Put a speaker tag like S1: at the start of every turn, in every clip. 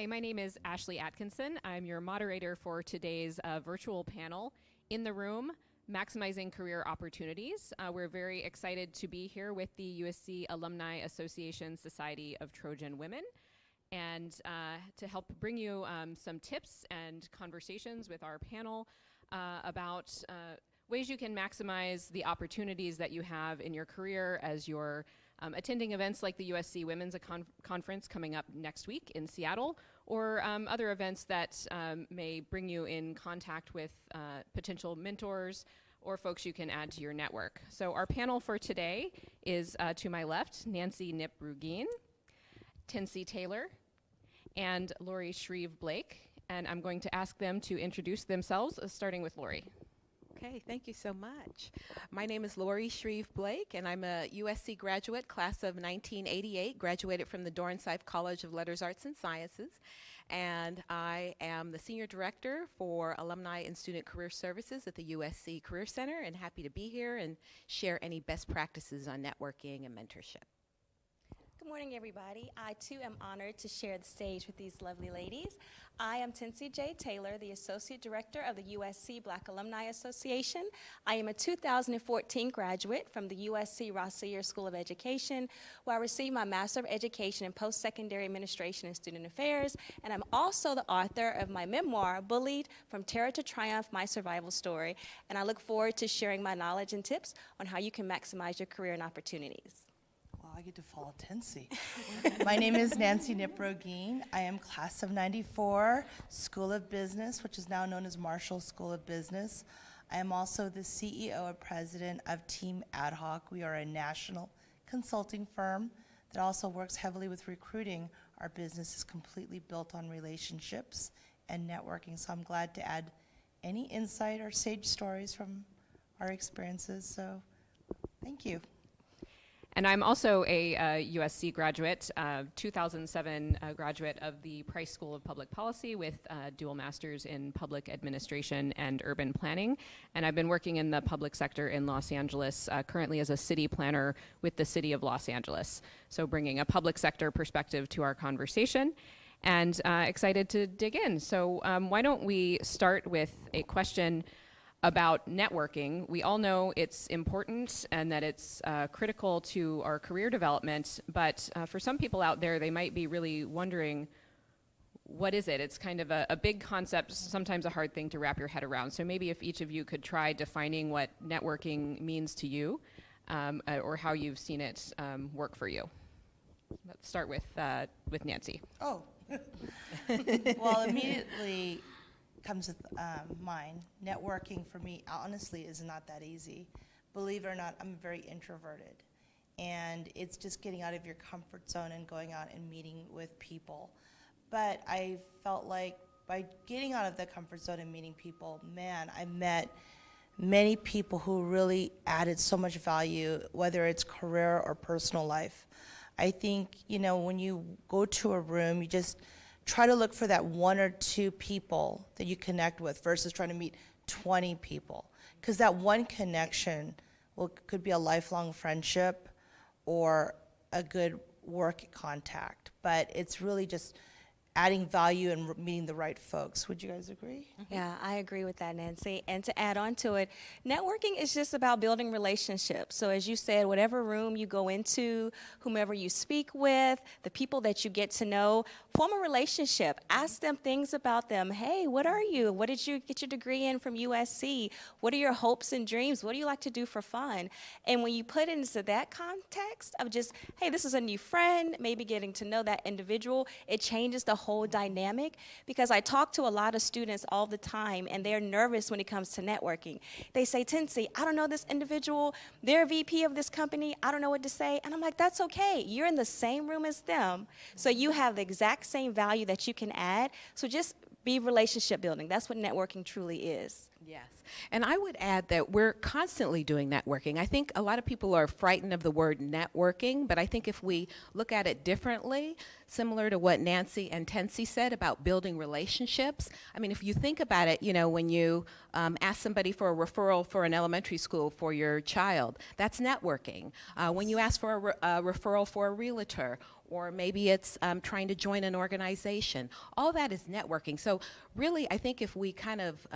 S1: Hi, my name is Ashley Atkinson. I'm your moderator for today's virtual panel, In the Room, Maximizing Career Opportunities. We're very excited to be here with the USC Alumni Association Society of Trojan Women and to help bring you some tips and conversations with our panel about ways you can maximize the opportunities that you have in your career as you're attending events like the USC Women's Conference coming up next week in Seattle, or other events that may bring you in contact with potential mentors or folks you can add to your network. So our panel for today is to my left, Nancy Nip-Rugin, Tennessee Taylor, and Lori Shreve-Blake. And I'm going to ask them to introduce themselves, starting with Lori.
S2: Okay, thank you so much. My name is Lori Shreve-Blake, and I'm a USC graduate, class of 1988, graduated from the Dornsife College of Letters, Arts, and Sciences, and I am the Senior Director for Alumni and Student Career Services at the USC Career Center, and happy to be here and share any best practices on networking and mentorship.
S3: Good morning, everybody. I, too, am honored to share the stage with these lovely ladies. I am Tennessee J. Taylor, the Associate Director of the USC Black Alumni Association. I am a 2014 graduate from the USC Rossier School of Education, where I received my Master of Education in Post-Secondary Administration and Student Affairs, and I'm also the author of my memoir, Bullied: From Terror to Triumph, My Survival Story, and I look forward to sharing my knowledge and tips on how you can maximize your career and opportunities.
S4: I get to follow Tennessee. My name is Nancy Nip-Rugin. I am class of 94, School of Business, which is now known as Marshall School of Business. I am also the CEO and president of Team Ad Hoc. We are a national consulting firm that also works heavily with recruiting. Our business is completely built on relationships and networking, so I'm glad to add any insight or sage stories from our experiences, so thank you.
S1: And I'm also a USC graduate, 2007 graduate of the Price School of Public Policy with dual masters in public administration and urban planning. And I've been working in the public sector in Los Angeles, currently as a city planner with the City of Los Angeles. So bringing a public sector perspective to our conversation, and excited to dig in. So why don't we start with a question about networking. We all know it's important and that it's critical to our career development, but for some people out there, they might be really wondering, what is it? It's kind of a big concept, sometimes a hard thing to wrap your head around. So maybe if each of you could try defining what networking means to you, or how you've seen it work for you. Let's start with Nancy.
S4: Oh, well, immediately comes with mind. Networking for me, honestly, is not that easy. Believe it or not, I'm very introverted. And it's just getting out of your comfort zone and going out and meeting with people. But I felt like by getting out of the comfort zone and meeting people, man, I met many people who really added so much value, whether it's career or personal life. I think, when you go to a room, you just try to look for that one or two people that you connect with versus trying to meet 20 people. Because that one connection could be a lifelong friendship or a good work contact. But it's really just adding value and meeting the right folks. Would you guys agree?
S3: Yeah, I agree with that, Nancy. And to add on to it, networking is just about building relationships. So as you said, whatever room you go into, whomever you speak with, the people that you get to know, form a relationship. Ask them things about them. Hey, what are you? What did you get your degree in from USC? What are your hopes and dreams? What do you like to do for fun? And when you put it into that context of just, hey, this is a new friend, maybe getting to know that individual, it changes the whole dynamic, because I talk to a lot of students all the time and they're nervous when it comes to networking. They say, Tennessee, I don't know this individual, they're a VP of this company, I don't know what to say. And I'm like, that's okay. You're in the same room as them, so you have the exact same value that you can add. So just be relationship building. That's what networking truly is.
S2: Yes, and I would add that we're constantly doing networking. I think a lot of people are frightened of the word networking, but I think if we look at it differently, similar to what Nancy and Tennessee said about building relationships, I mean, if you think about it, when you ask somebody for a referral for an elementary school for your child, that's networking. When you ask for a referral for a realtor, or maybe it's trying to join an organization. All that is networking. So really, I think if we kind of,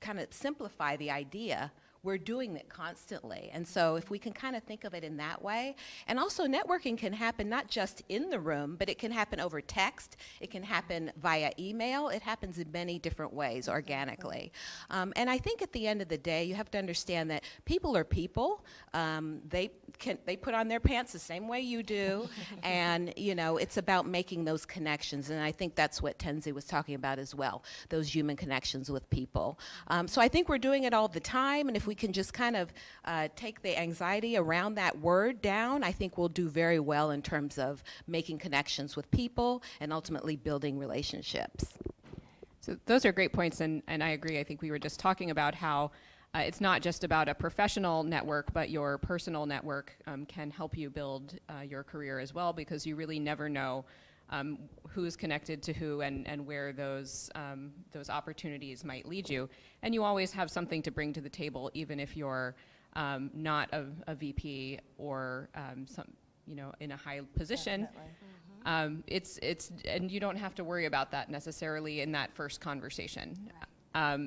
S2: kind of simplify the idea, we're doing it constantly. And so if we can kind of think of it in that way, and also networking can happen not just in the room, but it can happen over text, it can happen via email, it happens in many different ways organically. And I think at the end of the day, you have to understand that people are people. They put on their pants the same way you do, and it's about making those connections, and I think that's what Tenzi was talking about as well, those human connections with people. So I think we're doing it all the time, and if we can just kind of take the anxiety around that word down, I think we'll do very well in terms of making connections with people and ultimately building relationships.
S1: So those are great points, and I agree. I think we were just talking about how it's not just about a professional network, but your personal network can help you build your career as well, because you really never know who's connected to who and where those opportunities might lead you. And you always have something to bring to the table, even if you're not a VP or in a high position. And you don't have to worry about that necessarily in that first conversation.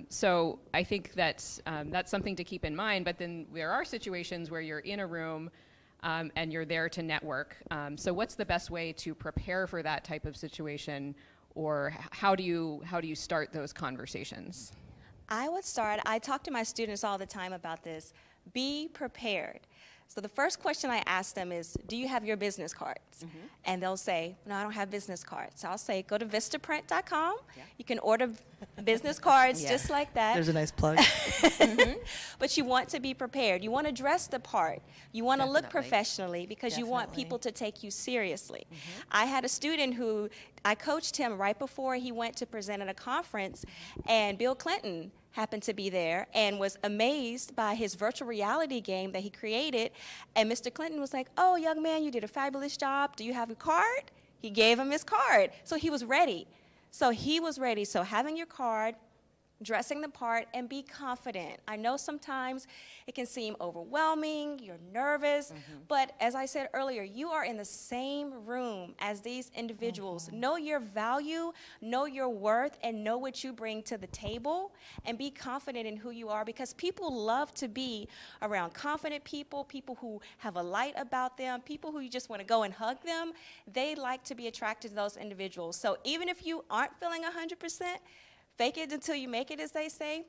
S1: So I think that's something to keep in mind. But then there are situations where you're in a room and you're there to network. So what's the best way to prepare for that type of situation, or how do you start those conversations?
S3: I talk to my students all the time about this. Be prepared. So the first question I ask them is, do you have your business cards? Mm-hmm. And they'll say, no, I don't have business cards. So I'll say, go to vistaprint.com. Yeah. You can order business cards just like that.
S4: There's a nice plug.
S3: Mm-hmm. But you want to be prepared. You want to dress the part. You want to look professionally, because you want people to take you seriously. Mm-hmm. I had a student who, I coached him right before he went to present at a conference, and Bill Clinton happened to be there and was amazed by his virtual reality game that he created. And Mr. Clinton was like, oh, young man, you did a fabulous job. Do you have a card? He gave him his card. So he was ready. So having your card, dressing the part, and be confident. I know sometimes it can seem overwhelming, you're nervous, but as I said earlier, you are in the same room as these individuals. Know your value, know your worth, and know what you bring to the table, and be confident in who you are, because people love to be around confident people, people who have a light about them, people who you just want to go and hug them. They like to be attracted to those individuals. So even if you aren't feeling 100%, fake it until you make it, as they say,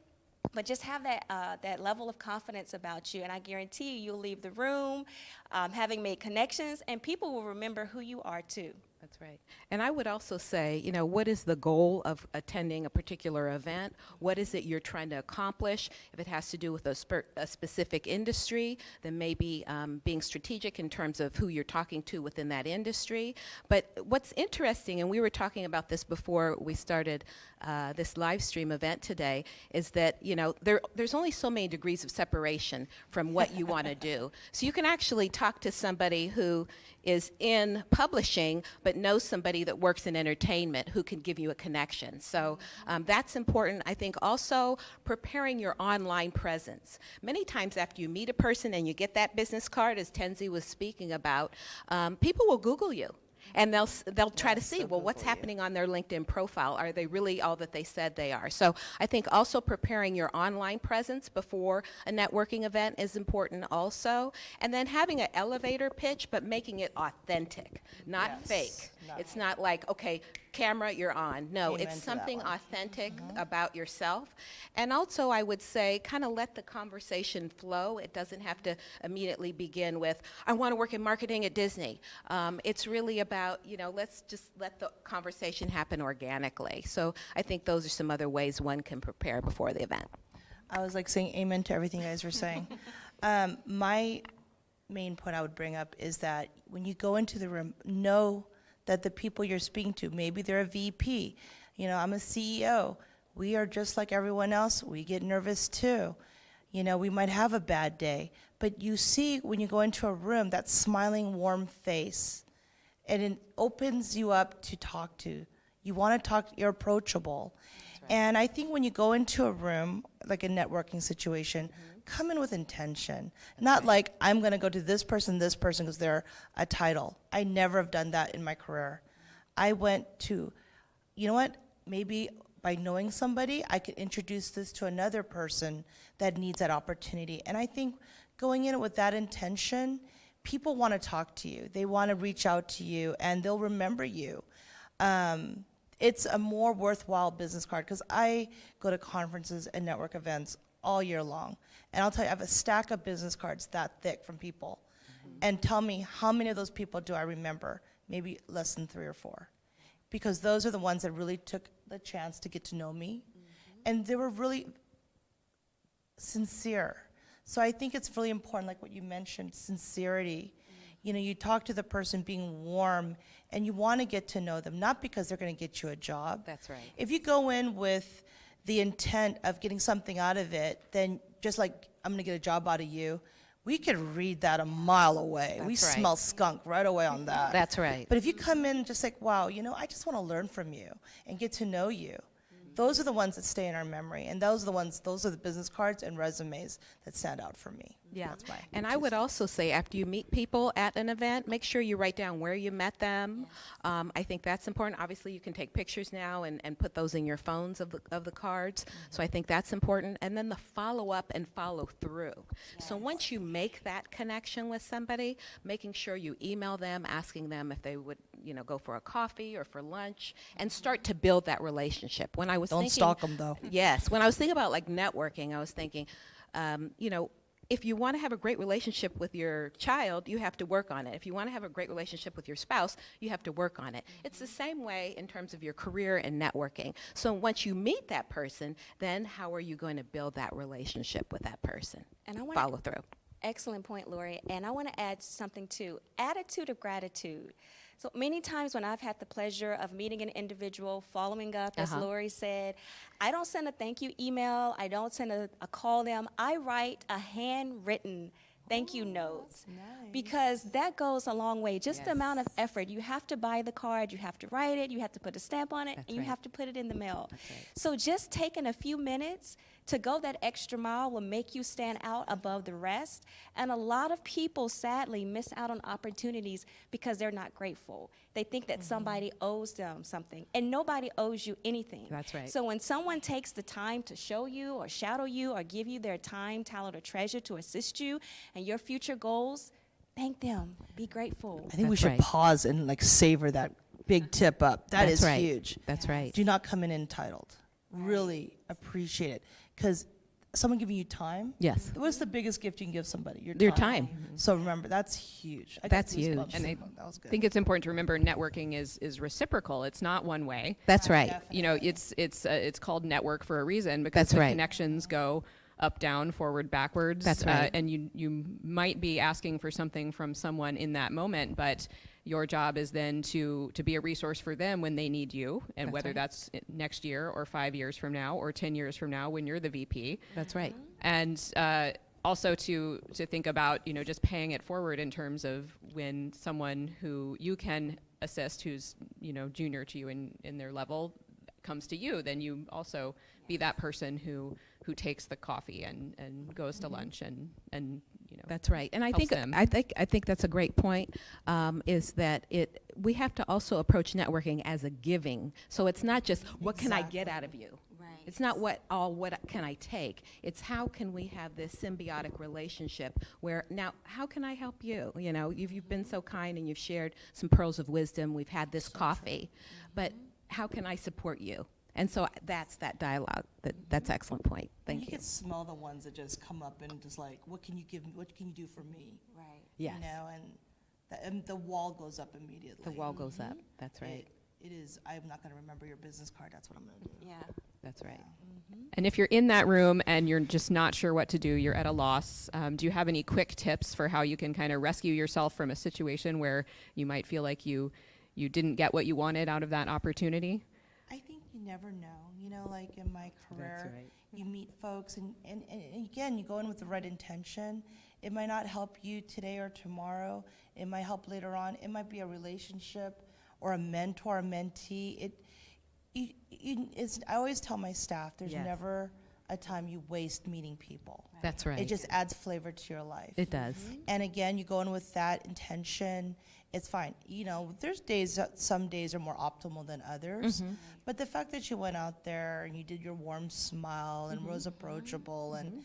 S3: but just have that level of confidence about you, and I guarantee you'll leave the room having made connections, and people will remember who you are too.
S2: That's right. And I would also say, what is the goal of attending a particular event? What is it you're trying to accomplish? If it has to do with a specific industry, then maybe being strategic in terms of who you're talking to within that industry. But what's interesting, and we were talking about this before we started this live stream event today, is that, there's only so many degrees of separation from what you want to do. So you can actually talk to somebody who is in publishing, but knows somebody that works in entertainment who can give you a connection. So that's important. I think also preparing your online presence. Many times after you meet a person and you get that business card, as Tenzi was speaking about, people will Google you. And they'll try to see, well, what's happening on their LinkedIn profile? Are they really all that they said they are? So I think also preparing your online presence before a networking event is important also. And then having an elevator pitch, but making it authentic, not fake. It's not like, okay, camera, you're on. No, it's something authentic about yourself. And also, I would say, kind of let the conversation flow. It doesn't have to immediately begin with, I want to work in marketing at Disney. It's really about, let's just let the conversation happen organically. So I think those are some other ways one can prepare before the event.
S4: I was like saying amen to everything you guys were saying. My main point I would bring up is that when you go into the room, know that the people you're speaking to, maybe they're a VP, I'm a CEO. We are just like everyone else. We get nervous too. We might have a bad day, but you see when you go into a room, that smiling, warm face, and it opens you up to talk to. You want to talk, you're approachable. And I think when you go into a room, like a networking situation, come in with intention. Not like, I'm going to go to this person, because they're a title. I never have done that in my career. I went to, you know what, maybe by knowing somebody, I could introduce this to another person that needs that opportunity. And I think going in with that intention, people want to talk to you. They want to reach out to you, and they'll remember you. It's a more worthwhile business card, because I go to conferences and network events all year long. And I'll tell you, I have a stack of business cards that thick from people. And tell me, how many of those people do I remember? Maybe less than 3 or 4. Because those are the ones that really took the chance to get to know me. And they were really sincere. So I think it's really important, like what you mentioned, sincerity. You know, you talk to the person being warm, and you want to get to know them, not because they're going to get you a job.
S2: That's right.
S4: If you go in with the intent of getting something out of it, then just like, I'm going to get a job out of you, we could read that a mile away. We
S2: That's right.
S4: smell skunk right away on that.
S2: That's right.
S4: But if you come in just like, wow, you know, I just want to learn from you and get to know you, those are the ones that stay in our memory. And those are the business cards and resumes that stand out for me.
S2: Yeah,
S4: That's my
S2: and I would also say, after you meet people at an event, make sure you write down where you met them. I think that's important. Obviously, you can take pictures now and put those in your phones of the cards. So I think that's important. And then the follow up and follow through. So once you make that connection with somebody, making sure you email them, asking them if they would, you know, go for a coffee or for lunch, and start to build that relationship. When I was
S4: Don't
S2: thinking,
S4: stalk them, though.
S2: Yes, when I was thinking about like networking, I was thinking, you know, if you want to have a great relationship with your child, you have to work on it. If you want to have a great relationship with your spouse, you have to work on it. It's the same way in terms of your career and networking. So once you meet that person, then how are you going to build that relationship with that person?
S3: And I want
S2: Follow through.
S3: Excellent point, Lori. And I want to add something too. Attitude of gratitude. So many times when I've had the pleasure of meeting an individual, following up, as Lori said, I don't send a thank you email. I don't send a call them. I write a handwritten thank you notes.
S4: Nice.
S3: Because that goes a long way. Just the amount of effort. You have to buy the card, you have to write it, you have to put a stamp on it, and you have to put it in the mail. So just taking a few minutes to go that extra mile will make you stand out above the rest. And a lot of people, sadly, miss out on opportunities because they're not grateful. They think that somebody owes them something, and nobody owes you anything.
S2: That's right.
S3: So when someone takes the time to show you or shadow you or give you their time, talent, or treasure to assist you and your future goals, thank them. Be grateful.
S4: I think we should pause and like savor that big tip up. That's huge.
S2: That's right.
S4: Do not come in entitled. Really appreciate it. Because someone giving you time.
S2: Yes.
S4: What's the biggest gift you can give somebody?
S2: Your time.
S4: So remember, that's huge. I got
S2: That's
S4: goosebumps.
S2: huge.
S1: And I
S4: That was good.
S1: think it's important to remember networking is reciprocal. It's not one way.
S2: That's right.
S4: Definitely.
S1: You know, it's called network for a reason, because the connections go up, down, forward, backwards.
S2: That's right.
S1: And you might be asking for something from someone in that moment, but your job is then to be a resource for them when they need you, and whether that's next year or 5 years from now or 10 years from now when you're the VP.
S2: That's right.
S1: And also to think about, you know, just paying it forward in terms of when someone who you can assist, who's, you know, junior to you in their level, comes to you, then you also be that person who takes the coffee and goes to lunch and you know.
S2: That's right. And I
S1: helps
S2: think
S1: them.
S2: I think that's a great point, is that we have to also approach networking as a giving. So it's not just what can I get out of you?
S3: Right.
S2: It's not what can I take? It's how can we have this symbiotic relationship where now how can I help you? You know, you've been so kind and you've shared some pearls of wisdom. We've had this coffee, but how can I support you? And so that's that dialogue. That's an excellent point. Thank
S4: you
S2: you.
S4: can smell the ones that just come up and just like, what can you give me? What can you do for me?
S3: Right.
S2: Yes.
S4: You know, and the wall goes up immediately.
S2: The wall goes up. That's right.
S4: It is. I'm not going to remember your business card. That's what I'm going to do.
S3: Yeah.
S2: That's right.
S1: And if you're in that room and you're just not sure what to do, you're at a loss, do you have any quick tips for how you can kind of rescue yourself from a situation where you might feel like you didn't get what you wanted out of that opportunity?
S4: I think you never know. You know, like in my career, you meet folks, and again, you go in with the right intention. It might not help you today or tomorrow. It might help later on. It might be a relationship or a mentor, a mentee. I always tell my staff, there's
S5: Yes.
S4: never a time you waste meeting people.
S5: That's right.
S4: It just adds flavor to your life.
S5: It does.
S4: And again, you go in with that intention, it's fine. You know, there's days that some days are more optimal than others. But the fact that you went out there and you did your warm smile and was approachable, and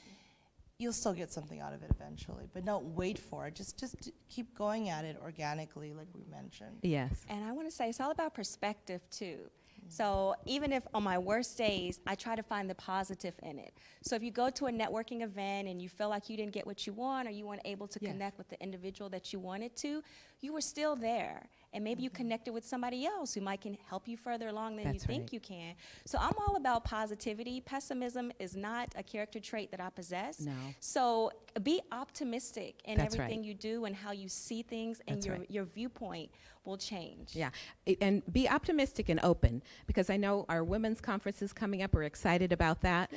S4: you'll still get something out of it eventually. But don't wait for it. Just keep going at it organically, like we mentioned.
S5: Yes.
S3: And I want to say it's all about perspective too. So even if on my worst days, I try to find the positive in it. So if you go to a networking event and you feel like you didn't get what you want, or you weren't able to
S5: Yes.
S3: connect with the individual that you wanted to, you were still there. And maybe you connected with somebody else who might can help you further along than you
S5: That's
S3: think
S5: right.
S3: you can. So I'm all about positivity. Pessimism is not a character trait that I possess.
S5: No.
S3: So be optimistic in
S5: That's
S3: everything
S5: right.
S3: you do and how you see things, and
S5: That's right.
S3: your viewpoint will change.
S5: Yeah, and be optimistic and open, because I know our women's conference is coming up. We're excited about that.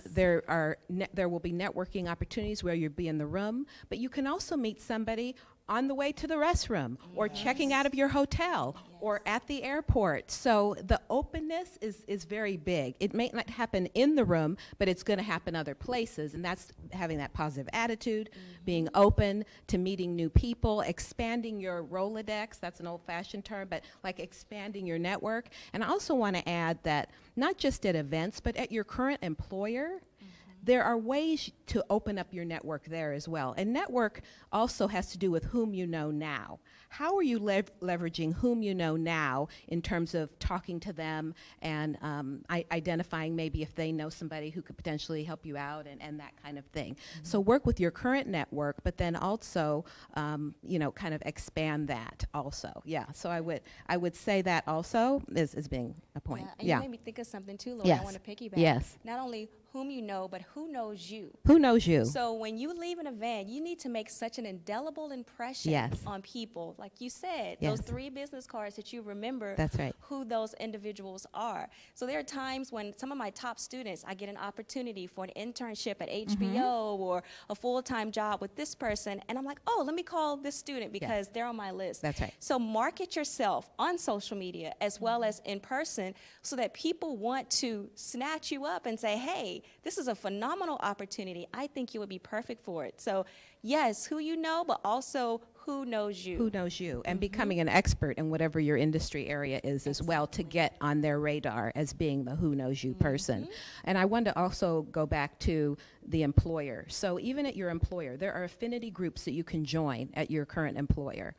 S5: There will be networking opportunities where you'll be in the room, but you can also meet somebody on the way to the restroom, or checking out of your hotel, or at the airport. So the openness is very big. It may not happen in the room, but it's going to happen other places, and that's having that positive attitude, being open to meeting new people, expanding your Rolodex. That's an old-fashioned term, but like expanding your network. And I also want to add that not just at events, but at your current employer, there are ways to open up your network there as well. And network also has to do with whom you know now. How are you leveraging whom you know now in terms of talking to them and identifying maybe if they know somebody who could potentially help you out and that kind of thing. So work with your current network, but then also, kind of expand that also. Yeah, so I would say that also is being a point.
S3: And you made me think of something too, Lori.
S5: Yes.
S3: I want to piggyback.
S5: Yes.
S3: Not only whom you know, but who knows you.
S5: Who knows you?
S3: So when you leave an event, you need to make such an indelible impression
S5: Yes.
S3: on people. Like you said,
S5: Yes.
S3: those 3 business cards that you remember
S5: That's right.
S3: who those individuals are. So there are times when some of my top students, I get an opportunity for an internship at HBO or a full-time job with this person, and I'm like, oh, let me call this student because they're on my list.
S5: That's right.
S3: So market yourself on social media as well as in person so that people want to snatch you up and say, hey, this is a phenomenal opportunity. I think you would be perfect for it. So yes, who you know, but also who knows you.
S5: Who knows you, and becoming an expert in whatever your industry area is as well, to get on their radar as being the who knows you person. And I want to also go back to the employer. So even at your employer, there are affinity groups that you can join at your current employer.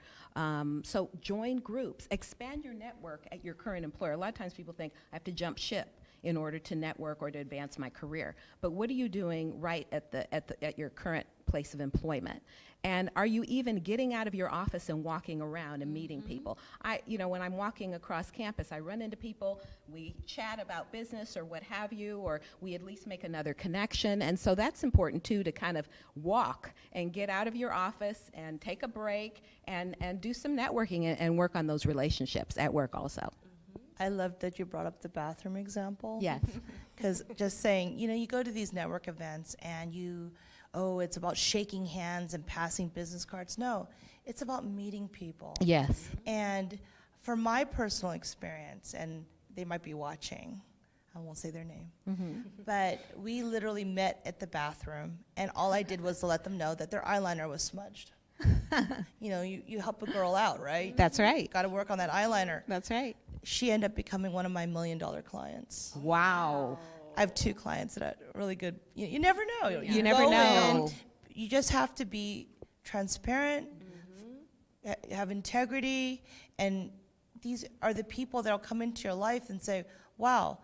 S5: So join groups, expand your network at your current employer. A lot of times people think, I have to jump ship in order to network or to advance my career. But what are you doing right at your current place of employment? And are you even getting out of your office and walking around and meeting people? When I'm walking across campus, I run into people, we chat about business or what have you, or we at least make another connection. And so that's important too, to kind of walk and get out of your office and take a break and do some networking and work on those relationships at work also.
S4: I love that you brought up the bathroom example.
S5: Yes.
S4: Because just saying, you go to these network events and it's about shaking hands and passing business cards. No, it's about meeting people.
S5: Yes.
S4: And from my personal experience, and they might be watching, I won't say their name, but we literally met at the bathroom, and all I did was to let them know that their eyeliner was smudged. You help a girl out, right?
S5: That's right.
S4: Got to work on that eyeliner.
S5: That's right.
S4: She ended up becoming one of my $1 million clients.
S5: Wow.
S4: I have 2 clients that are really good. You never know.
S5: You never
S4: go
S5: know.
S4: in, you just have to be transparent, have integrity, and these are the people that will come into your life and say, wow,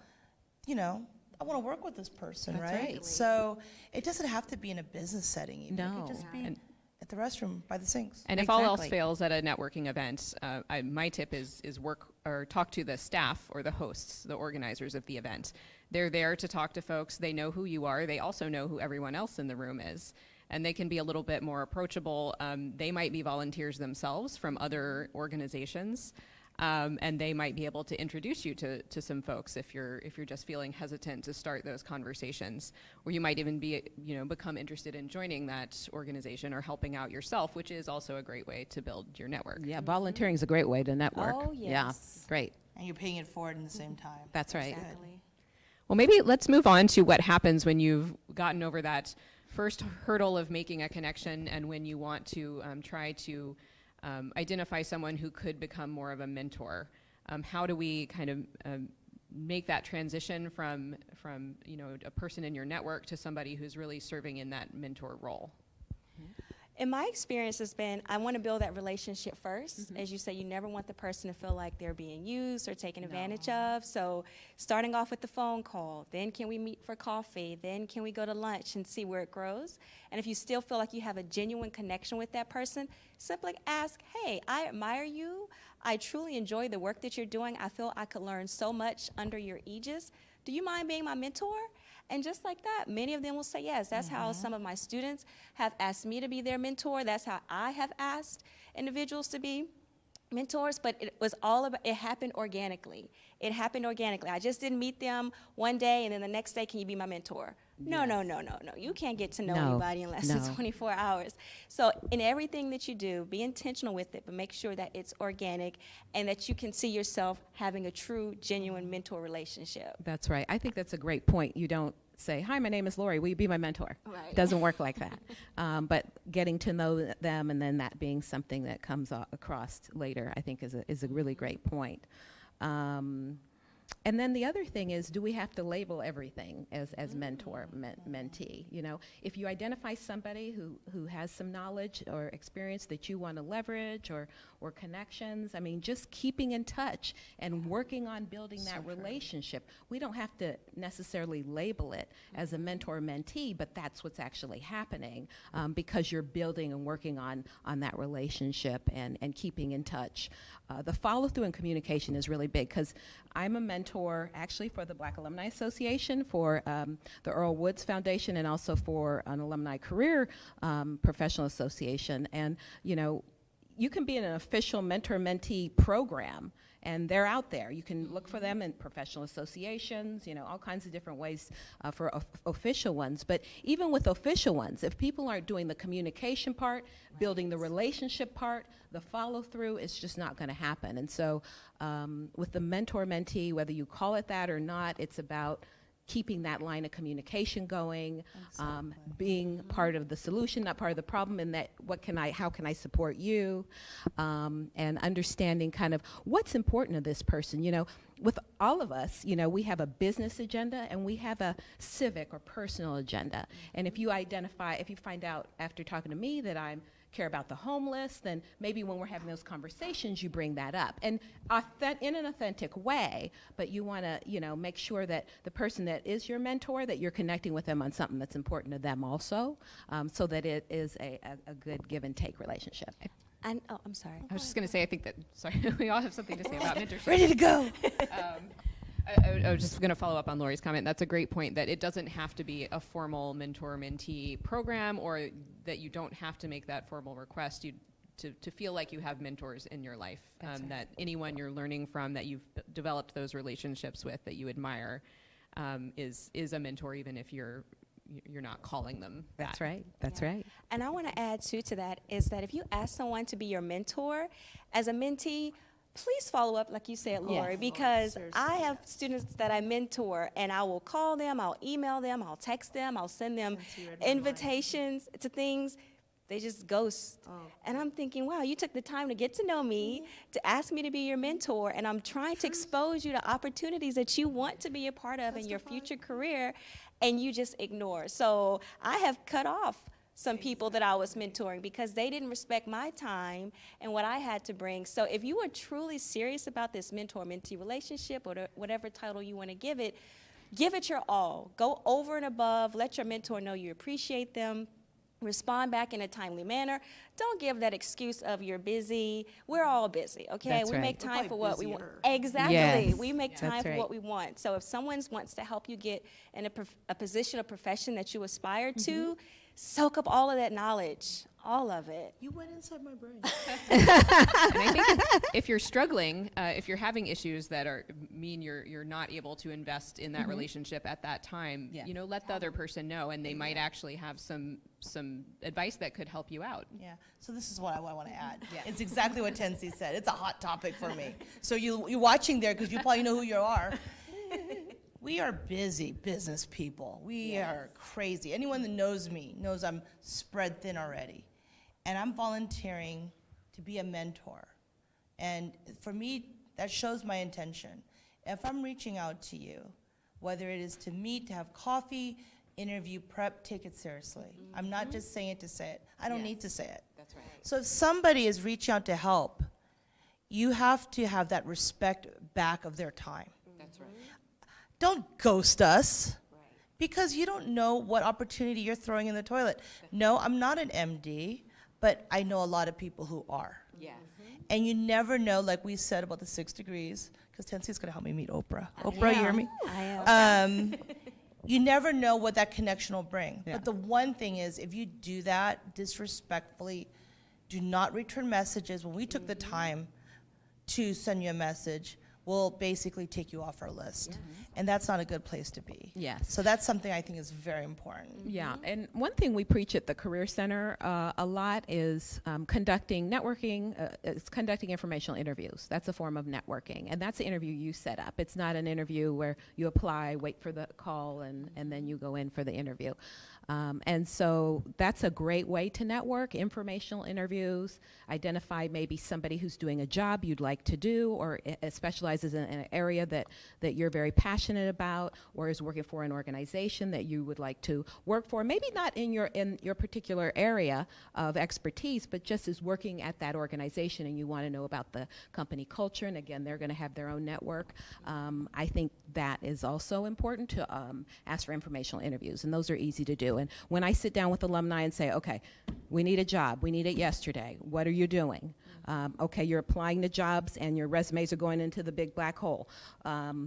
S4: I want to work with this person,
S5: That's
S4: right?
S5: right.
S4: So it doesn't have to be in a business setting even. It
S5: No.
S4: could just be
S1: And-
S4: at the restroom by the sinks.
S1: And if all else
S5: Exactly.
S1: fails at a networking event, my tip is work or talk to the staff or the hosts, the organizers of the event. They're there to talk to folks. They know who you are. They also know who everyone else in the room is. And they can be a little bit more approachable. They might be volunteers themselves from other organizations. And they might be able to introduce you to some folks if you're just feeling hesitant to start those conversations, or you might even be become interested in joining that organization or helping out yourself, which is also a great way to build your network.
S5: Yeah, volunteering is a great way to network.
S3: Oh,
S5: Yeah,
S3: yes.
S5: great.
S4: and you're paying it forward in the same time.
S5: That's right.
S3: Exactly.
S1: Well, maybe let's move on to what happens when you've gotten over that first hurdle of making a connection and when you want to try to identify someone who could become more of a mentor. How do we kind of make that transition from a person in your network to somebody who's really serving in that mentor role?
S3: In my experience has been, I want to build that relationship first. As you say, you never want the person to feel like they're being used or taken advantage of. So starting off with the phone call, then can we meet for coffee? Then can we go to lunch and see where it grows? And if you still feel like you have a genuine connection with that person, simply ask, hey, I admire you. I truly enjoy the work that you're doing. I feel I could learn so much under your aegis. Do you mind being my mentor? And just like that, many of them will say yes. That's how some of my students have asked me to be their mentor. That's how I have asked individuals to be mentors, but it was all about, it happened organically. It happened organically. I just didn't meet them one day and then the next day, can you be my mentor? No. You can't get to know anybody in less than 24 hours. So in everything that you do, be intentional with it, but make sure that it's organic and that you can see yourself having a true, genuine mentor relationship.
S5: That's right. I think that's a great point. You don't say, hi, my name is Lori, will you be my mentor?
S3: Right.
S5: It doesn't work like that. But getting to know them and then that being something that comes across later, I think is a really great point. And then the other thing is, do we have to label everything as mentor, mentee? You know, if you identify somebody who has some knowledge or experience that you want to leverage or connections, I mean, just keeping in touch and working on building that relationship. We don't have to necessarily label it as a mentor-mentee, but that's what's actually happening because you're building and working on that relationship and keeping in touch. The follow-through and communication is really big because I'm a mentor actually for the Black Alumni Association, for the Earl Woods Foundation, and also for an alumni career professional association. And, you know, you can be in an official mentor-mentee program, and they're out there. You can look for them in professional associations, you know, all kinds of different ways for official ones. But even with official ones, if people aren't doing the communication part, building the relationship part, the follow-through is just not going to happen. And so with the mentor-mentee, whether you call it that or not, it's about keeping that line of communication going, being part of the solution, not part of the problem, and that how can I support you, and understanding kind of what's important to this person. You know, with all of us, you know, we have a business agenda and we have a civic or personal agenda. And if you find out after talking to me that I care about the homeless, then maybe when we're having those conversations, you bring that up. And in an authentic way, but you want to, you know, make sure that the person that is your mentor, that you're connecting with them on something that's important to them also, so that it is a good give and take relationship.
S3: I'm sorry.
S1: I was just going to say, I think that, we all have something to say about mentorship.
S3: Ready to go.
S1: I was just going to follow up on Lori's comment. That's a great point, that it doesn't have to be a formal mentor-mentee program, or that you don't have to make that formal request to feel like you have mentors in your life, that anyone you're learning from, that you've developed those relationships with, that you admire, is a mentor, even if you're not calling them that.
S5: That's right. That's right.
S3: And I want to add too to that is that if you ask someone to be your mentor, as a mentee, please follow up, like you said, Lori, because I have students that I mentor, and I will call them, I'll email them, I'll text them, I'll send them invitations to things. They just ghost. And I'm thinking, wow, you took the time to get to know me, to ask me to be your mentor, and I'm trying to expose you to opportunities that you want to be a part of in your future career, and you just ignore. So I have cut off some people that I was mentoring because they didn't respect my time and what I had to bring. So if you are truly serious about this mentor-mentee relationship, or whatever title you want to give it your all. Go over and above. Let your mentor know you appreciate them. Respond back in a timely manner. Don't give that excuse of you're busy. We're all busy, okay?
S5: That's
S3: we
S5: right.
S3: make time for what we want.
S4: busier.
S3: Exactly.
S5: Yes.
S3: We make time
S5: That's
S3: for
S5: right.
S3: what we want. So if someone wants to help you get in a position or profession that you aspire to, soak up all of that knowledge, all of it.
S4: You went inside my brain.
S1: And I think if you're struggling, if you're having issues that mean you're not able to invest in that relationship at that time,
S5: Yeah.
S1: you know, let the other person know, and they might actually have some some advice that could help you out.
S4: Yeah, so this is what I want to add. Yeah. It's exactly what Mentee said. It's a hot topic for me. So you're watching there because you probably know who you are. We are busy business people. We are crazy. Anyone that knows me knows I'm spread thin already. And I'm volunteering to be a mentor. And for me, that shows my intention. If I'm reaching out to you, whether it is to meet, to have coffee, interview, prep, take it seriously. I'm not just saying it to say it. I don't need to say it.
S1: That's right.
S4: So if somebody is reaching out to help, you have to have that respect back of their time.
S1: That's right.
S4: Don't ghost us because you don't know what opportunity you're throwing in the toilet. No, I'm not an MD, but I know a lot of people who are.
S1: Yeah.
S4: And you never know, like we said about the 6 degrees, because Tensee's going to help me meet Oprah. Oprah, you hear me?
S3: I am.
S4: You never know what that connection will bring. But the one thing is, if you do that disrespectfully, do not return messages. When we took the time to send you a message, we'll basically take you off our list. And that's not a good place to be.
S5: Yes.
S4: So that's something I think is very important.
S5: Yeah, and one thing we preach at the Career Center a lot is conducting networking, it's conducting informational interviews. That's a form of networking, and that's the interview you set up. It's not an interview where you apply, wait for the call, and then you go in for the interview. And so that's a great way to network, informational interviews, identify maybe somebody who's doing a job you'd like to do or specializes in an area that you're very passionate about, or is working for an organization that you would like to work for, maybe not in your particular area of expertise, but just is working at that organization and you want to know about the company culture, and again, they're going to have their own network. I think that is also important to ask for informational interviews, and those are easy to do. And when I sit down with alumni and say, okay, we need a job, we need it yesterday, what are you doing? Okay, you're applying to jobs and your resumes are going into the big black hole.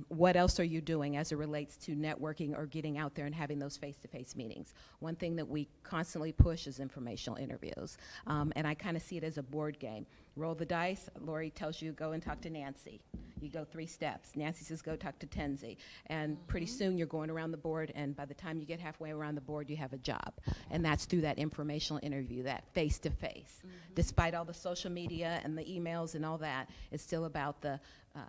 S5: What else are you doing as it relates to networking or getting out there and having those face-to-face meetings? One thing that we constantly push is informational interviews. And I kind of see it as a board game. Roll the dice. Lori tells you, go and talk to Nancy. You go 3 steps. Nancy says, go talk to Tenzie. And pretty soon you're going around the board, and by the time you get halfway around the board, you have a job. And that's through that informational interview, that face-to-face. Despite all the social media and the emails and all that, it's still about the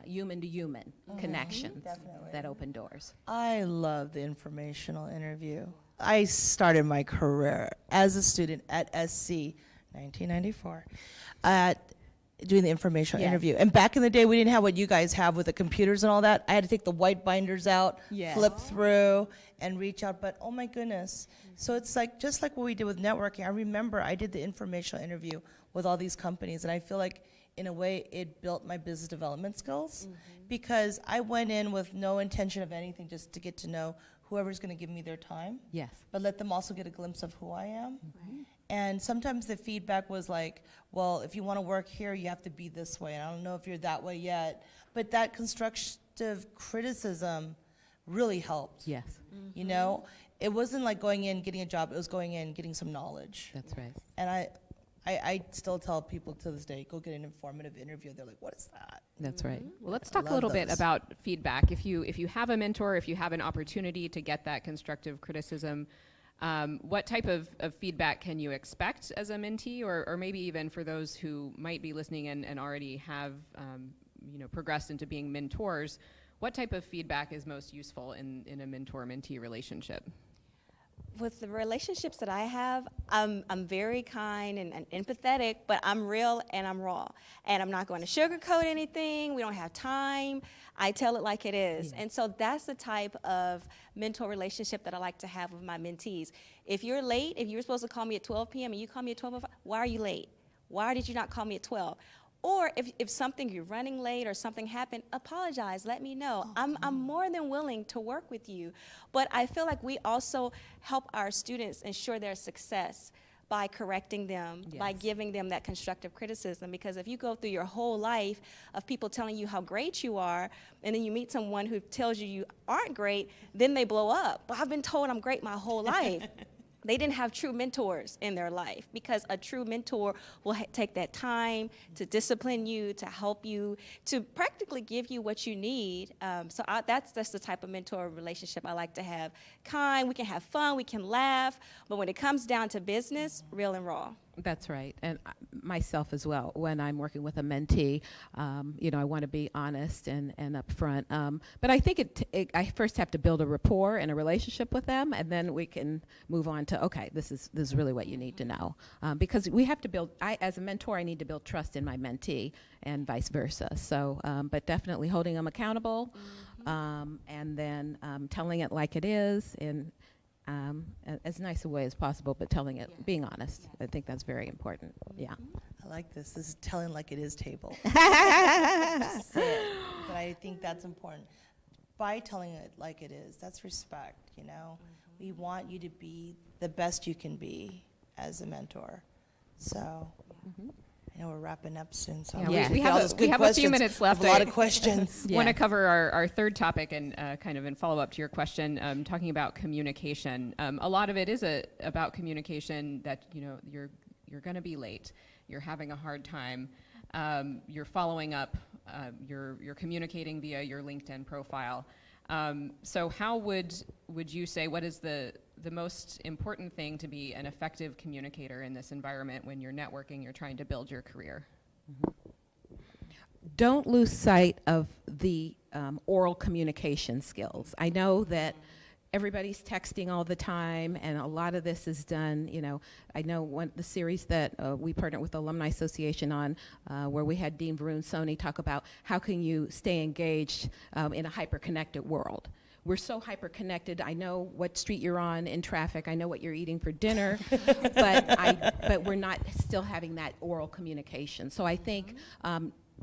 S5: human-to-human connections that open doors.
S4: I love the informational interview. I started my career as a student at SC, 1994, at doing the informational interview. And back in the day, we didn't have what you guys have with the computers and all that. I had to take the white binders out, flip through, and reach out. But oh my goodness. So it's like, just like what we did with networking, I remember I did the informational interview with all these companies, and I feel like in a way it built my business development skills because I went in with no intention of anything, just to get to know whoever's going to give me their time.
S5: Yes.
S4: But let them also get a glimpse of who I am. And sometimes the feedback was like, well, if you want to work here, you have to be this way. And I don't know if you're that way yet. But that constructive criticism really helped.
S5: Yes.
S4: You know, it wasn't like going in, getting a job. It was going in, getting some knowledge.
S5: That's right.
S4: And I still tell people to this day, go get an informative interview. They're like, what is that?
S5: That's right.
S1: Well, let's talk a little bit about feedback. If you have a mentor, if you have an opportunity to get that constructive criticism, what type of feedback can you expect as a mentee, or maybe even for those who might be listening and already have progressed into being mentors, what type of feedback is most useful in a mentor-mentee relationship?
S3: With the relationships that I have, I'm very kind and empathetic, but I'm real and I'm raw. And I'm not going to sugarcoat anything. We don't have time. I tell it like it is. And so that's the type of mentor relationship that I like to have with my mentees. If you're late, if you were supposed to call me at 12 p.m. and you call me at 12:05, why are you late? Why did you not call me at 12? Or if something, you're running late or something happened, apologize, let me know. I'm more than willing to work with you. But I feel like we also help our students ensure their success by correcting them, by giving them that constructive criticism. Because if you go through your whole life of people telling you how great you are, and then you meet someone who tells you you aren't great, then they blow up. Well, I've been told I'm great my whole life. they didn't have true mentors in their life, because a true mentor will take that time to discipline you, to help you, to practically give you what you need. That's the type of mentor relationship I like to have. Kind, we can have fun, we can laugh, but when it comes down to business, real and raw.
S5: That's right, and myself as well. When I'm working with a mentee, I want to be honest and upfront. But I think I first have to build a rapport and a relationship with them, and then we can move on to, okay, this is really what you need to know, because we have to build. As a mentor, I need to build trust in my mentee, and vice versa. So, but definitely holding them accountable, and then telling it like it is, in as nice a way as possible, but telling it, being honest. I think that's very important. Yeah.
S4: I like this. This is telling like it is table. But I think that's important. By telling it like it is, that's respect, you know. We want you to be the best you can be as a mentor. So I know we're wrapping up soon, so
S1: we have a few minutes left.
S4: A lot of questions.
S1: Want to cover our third topic, and kind of in follow-up to your question, talking about communication. A lot of it is about communication, that you're going to be late, you're having a hard time, you're following up, you're communicating via your LinkedIn profile. So how would you say, what is the most important thing to be an effective communicator in this environment when you're networking, you're trying to build your career?
S5: Don't lose sight of the oral communication skills. I know that everybody's texting all the time, and a lot of this is done, I know the series that we partnered with the Alumni Association on, where we had Dean Varun Soni talk about how can you stay engaged in a hyper-connected world. We're so hyper-connected. I know what street you're on in traffic. I know what you're eating for dinner, but we're not still having that oral communication. So I think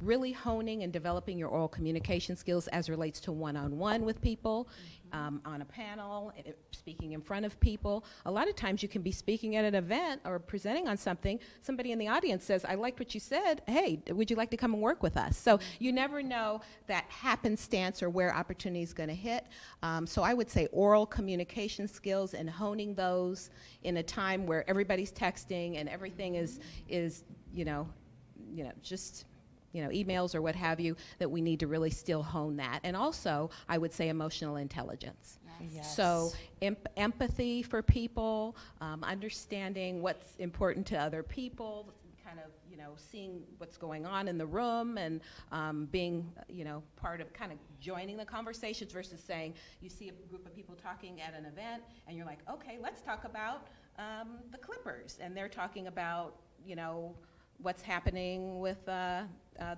S5: really honing and developing your oral communication skills as relates to one-on-one with people, on a panel, speaking in front of people. A lot of times you can be speaking at an event or presenting on something. Somebody in the audience says, I liked what you said. Hey, would you like to come and work with us? So you never know that happenstance or where opportunity is going to hit. So I would say oral communication skills and honing those in a time where everybody's texting and everything is just emails or what have you, that we need to really still hone that. And also, I would say emotional intelligence.
S4: Yes.
S5: So empathy for people, understanding what's important to other people, kind of, seeing what's going on in the room, and being, part of kind of joining the conversations versus saying, you see a group of people talking at an event and you're like, okay, let's talk about the Clippers. And they're talking about, what's happening with the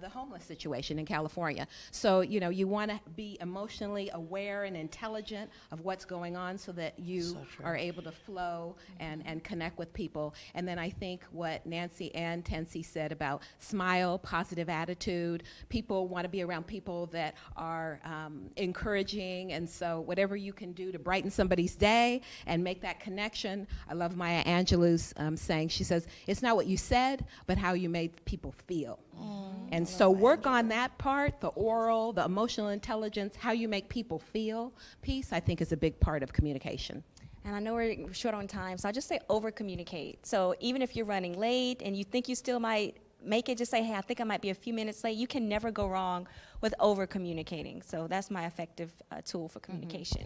S5: homeless situation in California. So, you want to be emotionally aware and intelligent of what's going on so that you are able to flow and connect with people. And then I think what Nancy and Tensi said about smile, positive attitude, people want to be around people that are encouraging, and so whatever you can do to brighten somebody's day and make that connection. I love Maya Angelou's saying, she says, it's not what you said, but how you made people feel. And so work on that part, the oral, the emotional intelligence, how you make people feel piece, I think is a big part of communication.
S3: And I know we're short on time, so I'll just say over-communicate. So even if you're running late and you think you still might make it, just say, hey, I think I might be a few minutes late. You can never go wrong with over-communicating. So that's my effective tool for communication.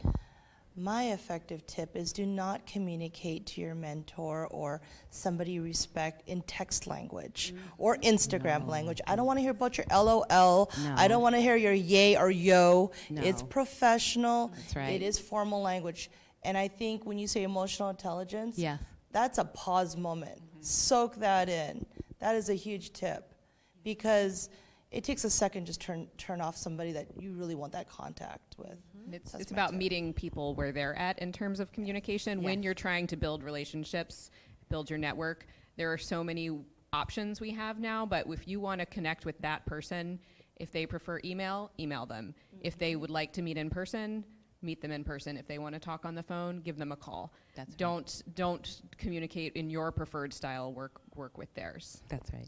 S4: My effective tip is do not communicate to your mentor or somebody you respect in text language or Instagram language. I don't want to hear about your LOL.
S5: No.
S4: I don't want to hear your yay or yo.
S5: No.
S4: It's professional.
S5: That's right.
S4: It is formal language. And I think when you say emotional intelligence,
S5: Yes.
S4: that's a pause moment. Soak that in. That is a huge tip, because it takes a second just turn off somebody that you really want that contact with.
S1: It's about meeting people where they're at in terms of communication.
S5: Yes.
S1: When you're trying to build relationships, build your network, there are so many options we have now, but if you want to connect with that person, if they prefer email, email them. If they would like to meet in person, meet them in person. If they want to talk on the phone, give them a call.
S5: That's
S1: Don't communicate in your preferred style, work with theirs.
S5: That's right.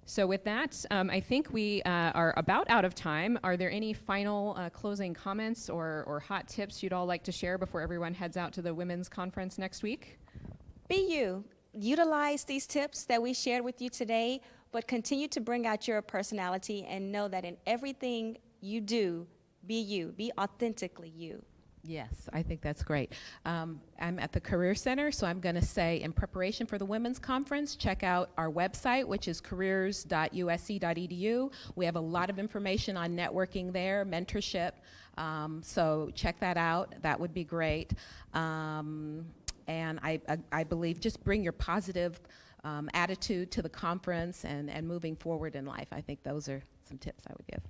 S1: So with that, I think we are about out of time. Are there any final closing comments or hot tips you'd all like to share before everyone heads out to the Women's Conference next week?
S3: Be you. Utilize these tips that we shared with you today, but continue to bring out your personality and know that in everything you do, be you. Be authentically you.
S5: Yes, I think that's great. I'm at the Career Center, so I'm going to say in preparation for the Women's Conference, check out our website, which is careers.usc.edu. We have a lot of information on networking there, mentorship, so check that out. That would be great. And I believe just bring your positive attitude to the conference and moving forward in life. I think those are some tips I would give.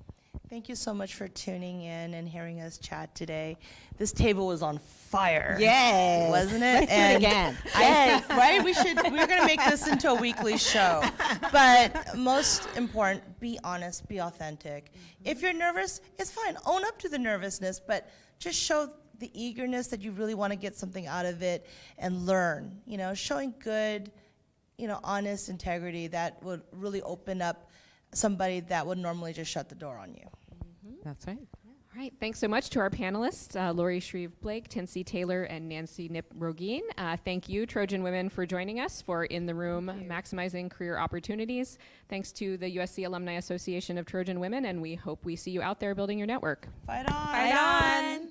S4: Thank you so much for tuning in and hearing us chat today. This table was on fire.
S5: Yay!
S4: Wasn't it?
S5: Let's do it again.
S4: Yes, right? We're going to make this into a weekly show. But most important, be honest, be authentic. If you're nervous, it's fine. Own up to the nervousness, but just show the eagerness that you really want to get something out of it and learn. You know, showing good, honest integrity that would really open up somebody that would normally just shut the door on you.
S5: That's right.
S1: All right, thanks so much to our panelists, Lori Shreve-Blake, Tinsy Taylor, and Nancy Nip-Rogin. Thank you, Trojan Women, for joining us for In the Room, Maximizing Career Opportunities. Thanks to the USC Alumni Association of Trojan Women, and we hope we see you out there building your network.
S4: Fight on!
S3: Fight on!